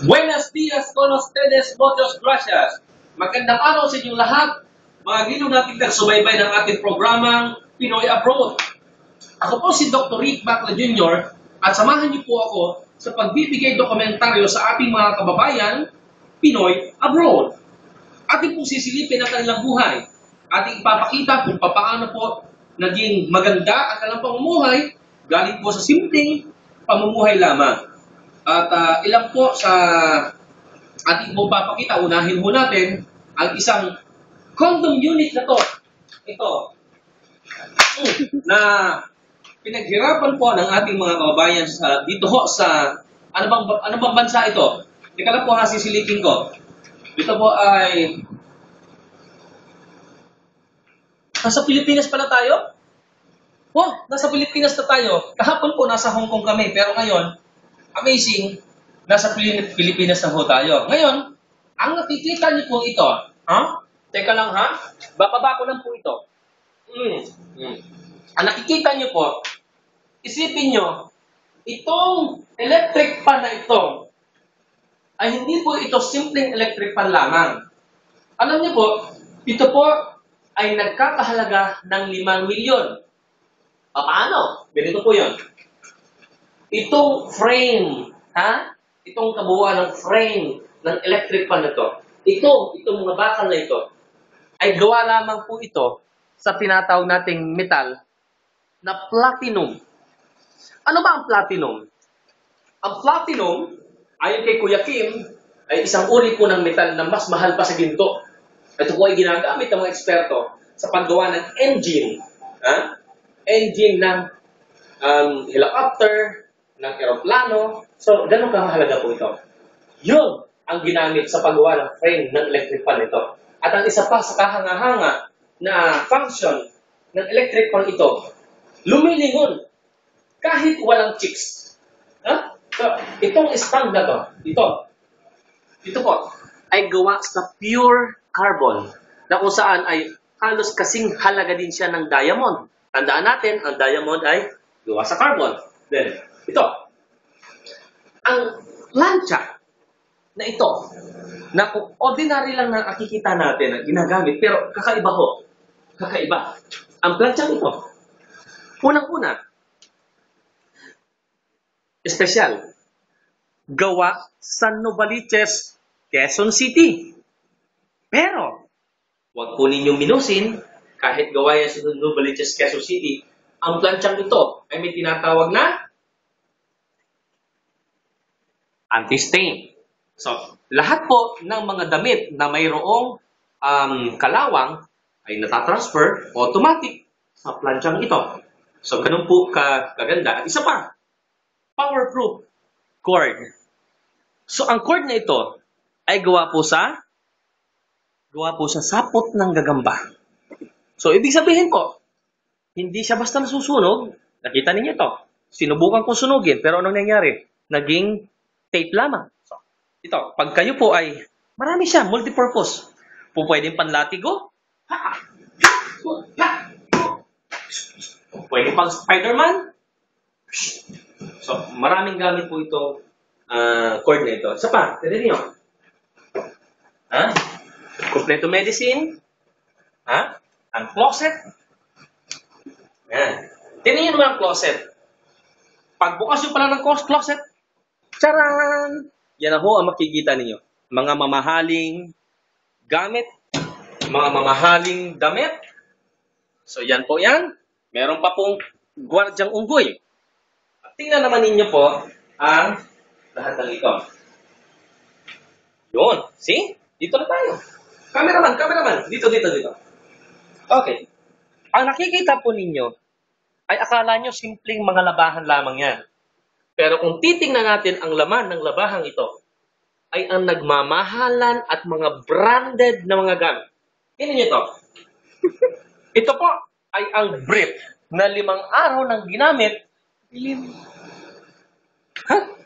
Buenos días con ustedes, muchas gracias. Magandang araw sa inyong lahat. Mga giliw nating nagsubaybay ng ating programang Pinoy Abroad. Ako po si Dr. Rick Bacla Jr. at samahan niyo po ako sa pagbibigay dokumentaryo sa ating mga kababayan, Pinoy Abroad. Ating pong sisilipin ang kanilang buhay. Ating ipapakita kung paano po naging maganda ang kanilang pamumuhay galing po sa simpleng pamumuhay lamang. At ilang po sa ating pong papakita, unahin po natin ang isang condom unit na to. Ito. Na pinaghirapan po ng ating mga kababayan sa dito ho sa ano bang bansa ito? Teka lang po ha, sisilipin ko. Ito po ay nasa Pilipinas pala tayo? Oh, nasa Pilipinas na tayo. Kahapon po nasa Hong Kong kami, pero ngayon amazing, nasa Pilipinas na po tayo. Ngayon, ang nakikita niyo po ito, ha? Teka lang ha, bababa ko lang po ito. Ang nakikita niyo po, isipin niyo, itong electric fan na ito, ay hindi po ito simpleng electric fan lamang. Alam niyo po, ito po ay nagkakahalaga ng 5 milyon. Paano? Ganito po yun. Itong frame, ha? Itong kabuuan ng frame ng electric fan na ito, itong mga bakal na ito, ay gawa lamang po ito sa tinatawag nating metal na platinum. Ano ba ang platinum? Ang platinum, ayon kay Kuya Kim, ay isang uri po ng metal na mas mahal pa sa ginto. Ito po ay ginagamit ng mga eksperto sa paggawa ng engine. Ha? Engine ng helicopter, ng aeroplano. So, ganun kahalaga po ito. Yun ang ginamit sa paggawa ng frame ng electric fan ito. At ang isa pa sa kahanga-hanga na function ng electric fan ito, lumilingon kahit walang chicks. Ha? So, itong stand na to, ito po, ay gawa sa pure carbon na kung saan ay halos kasing halaga din siya ng diamond. Tandaan natin, ang diamond ay gawa sa carbon. Then, ito, ang plancha na ito, na kung ordinary lang na nakikita natin na ginagamit, pero kakaiba ho. Kakaiba. Ang plancha ito, unang-una, espesyal, gawa sa Novaliches, Quezon City. Pero, huwag po ninyong minusin, kahit gawa yan sa Novaliches, Quezon City, ang planchang ito ay may tinatawag na anti-stain. So, lahat po ng mga damit na mayroong kalawang ay natatransfer automatic sa planchang ito. So, ganun po kaganda. At isa pa, powerproof cord. So, ang cord na ito ay gawa po sa sapot ng gagamba. So, ibig sabihin po, hindi siya basta nasusunog. Nakita ninyo ito. Sinubukan kong sunugin, pero anong nangyari? Naging tape lamang. So, ito, pag kayo po ay, marami siya, multipurpose. Kung pwedeng panlatigo, pwede pang Spider-Man. So, maraming gamit po itong cord na ito. Isa pa, tignan niyo. Ha? Kompleto medicine. Ha? Ang closet. Yan. Tignan niyo naman ang closet. Pagbukas nyo pala ng closet, charan! Yan na ho ang makikita ninyo. Mga mamahaling gamit, mga mamahaling damit. So, yan po yan. Meron pa pong gwardyang unggoy. At tingnan naman ninyo po ang lahat ng ito. Yun. See? Dito na tayo. Cameraman. Dito. Okay. Ang nakikita po ninyo ay akala nyo simpleng mga labahan lamang yan. Pero kung titingnan natin ang laman ng labahang ito, ay ang nagmamahalan at mga branded na mga gamit. Tingnan nyo ito. Ito po ay ang brief na 5 araw nang ginamit.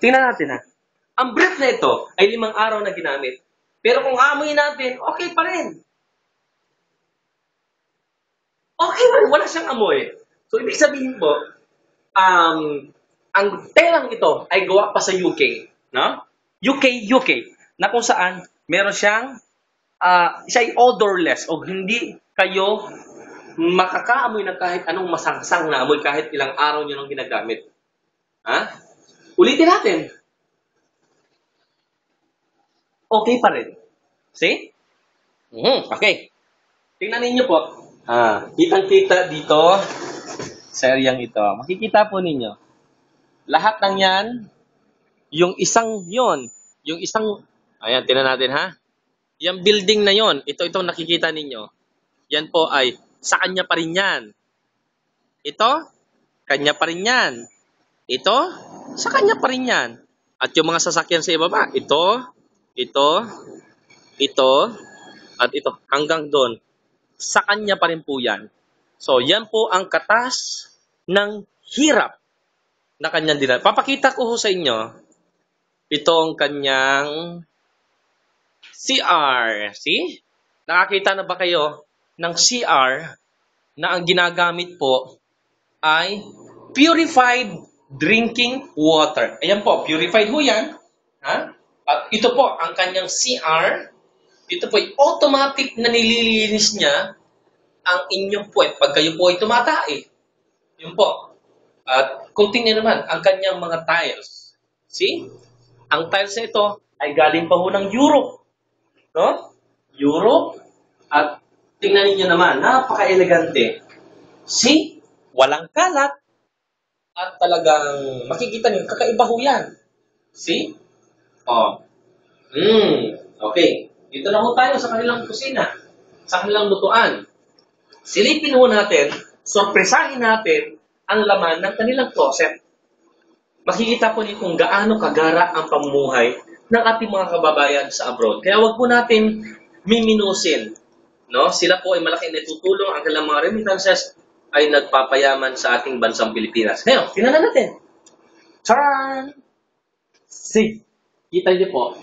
Tingnan natin ha. Ang brief na ito ay 5 araw na ginamit. Pero kung amoy natin, okay pa rin. Okay man, wala siyang amoy. So, ibig sabihin po, Ang telang ito ay gawa pa sa UK, no? UK, na kung saan meron siyang siya ay odorless o hindi kayo makakaamoy ng kahit anong masangsang na amoy kahit ilang araw nyo nang ginagamit. Ha? Ulitin natin. Okay pa rin. See? Okay. Tingnan ninyo po. Kitang-kita dito sa areang ito. Makikita po ninyo. Lahat ng yan, yung isang, ayan, tingnan natin ha. Yung building na yon, itong nakikita ninyo, yan po ay sa kanya pa rin yan. Ito, kanya pa rin yan. Ito, sa kanya pa rin yan. At yung mga sasakyan sa ibaba, ito, at ito, hanggang doon. Sa kanya pa rin po yan. So, yan po ang katas ng hirap na kanyang dinala. Papakita ko ho sa inyo itong kanyang CR. See? Nakakita na ba kayo ng CR na ang ginagamit po ay purified drinking water. Ayan po, purified ho yan. Ha? At ito po, ang kanyang CR. Ito po, automatic na nililinis niya ang inyong puwet pag kayo po ay tumatae. Yun po. At kung tingnan naman, ang kanyang mga tiles. See? Ang tiles na ito ay galing pa ho ng Europe. No? Europe. At tingnan niyo naman, napaka-elegante. See? Walang kalat. At talagang makikita niyo, kakaiba ho yan. See? Oh. Okay. Dito na ho tayo sa kanilang kusina. Sa kanilang lutuan. Silipin ho natin, sorpresahin natin ang laman ng kanilang closet. Makikita po niyo kung gaano kagara ang pamumuhay ng ating mga kababayan sa abroad. Kaya wag po natin miminusin. No? Sila po ay malaking natutulong. Ang kanilang mga remittances ay nagpapayaman sa ating bansang Pilipinas. Ngayon, tingnan natin. Charan! See. Kita niyo po.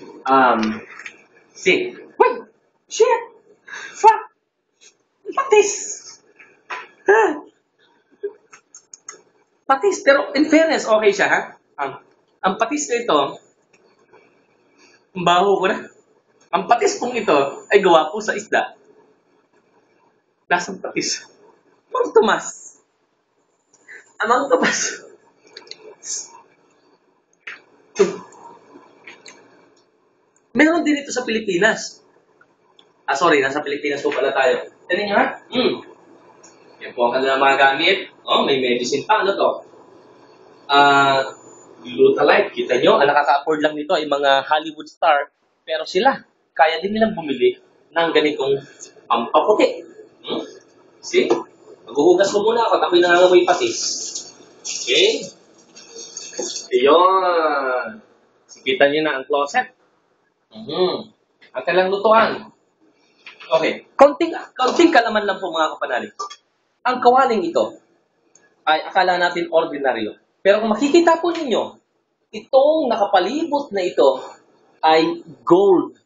See. Wait! Shit! Fuck! Patis! Patis, pero in fairness, okay siya, ha? Ang patis na ito, ang baho ko na. Ang patis pong ito ay gawa po sa isda. Lasang patis. Mang Tomas. Amang Tomas. Meron din ito sa Pilipinas. Sorry, nasa Pilipinas po pala tayo. Tignan niyo, ha? Yan po ang kanilang mga gamit. May medicine pa. Ano to? Glutalite. Kita nyo, ang nakaka-afford lang nito ay mga Hollywood star. Pero sila, kaya din nilang bumili ng ganitong pampaputi. See? Maghuhugas ko muna ako at ako'y nangangamoy patis. Okay? Ayun. Kita nyo na ang closet. Ang kanilang lutuan. Okay. Kaunting kalaman lang po mga kapanalig. Ang kawaling ito ay akala natin ordinaryo. Pero kung makikita po ninyo, itong nakapalibot na ito ay gold.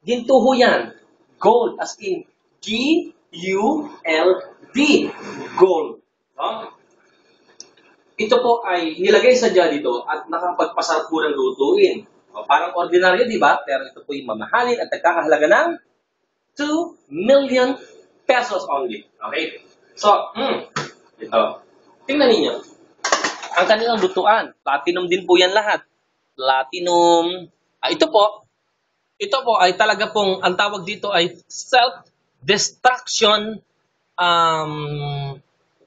Ginto ho yan. Gold as in G-U-L-D. Gold. Ito po ay nilagay sa dito at nakapagpasarap po ng lutuin. Parang ordinaryo, di ba? Pero ito po yung mamahalin at nagkakahalaga ng 2 million pesos only. Okay? So, ito. Tingnan ninyo. Ang kanilang lutuan. Platinum din po yan lahat. Platinum. Ito po ay talaga pong, ang tawag dito ay self-destruction,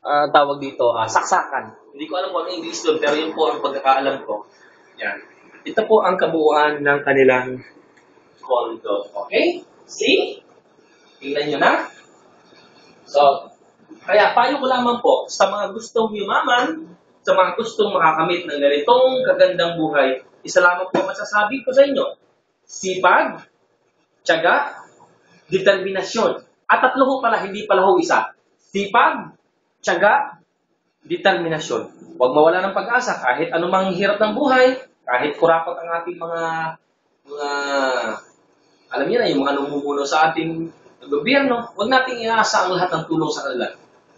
tawag dito, saksakan. Hindi ko alam kung ano English doon, pero yun po ang pagkakaalam ko. Yan. Ito po ang kabuuan ng kanilang condo. Okay? See? Tingnan nyo na. So, kaya payo ko lamang po sa mga gustong yumaman, sa mga gustong makakamit ng ganitong kagandang buhay, isa lamang po masasabi ko sa inyo. Sipag, tiyaga, determinasyon. At tatlo ho pala, hindi pala ho isa. Sipag, tiyaga, determinasyon. Huwag mawala ng pag-asa kahit anumang hirap ng buhay, kahit kurakot ang ating mga alam niyo na, yung mga namumuno sa ating gobyerno, huwag nating iasa ang lahat ng tulong sa kanila.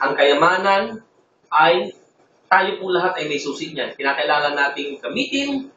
Ang kayamanan ay tayo po lahat ay may susi niyan. Kinakailangan nating gamitin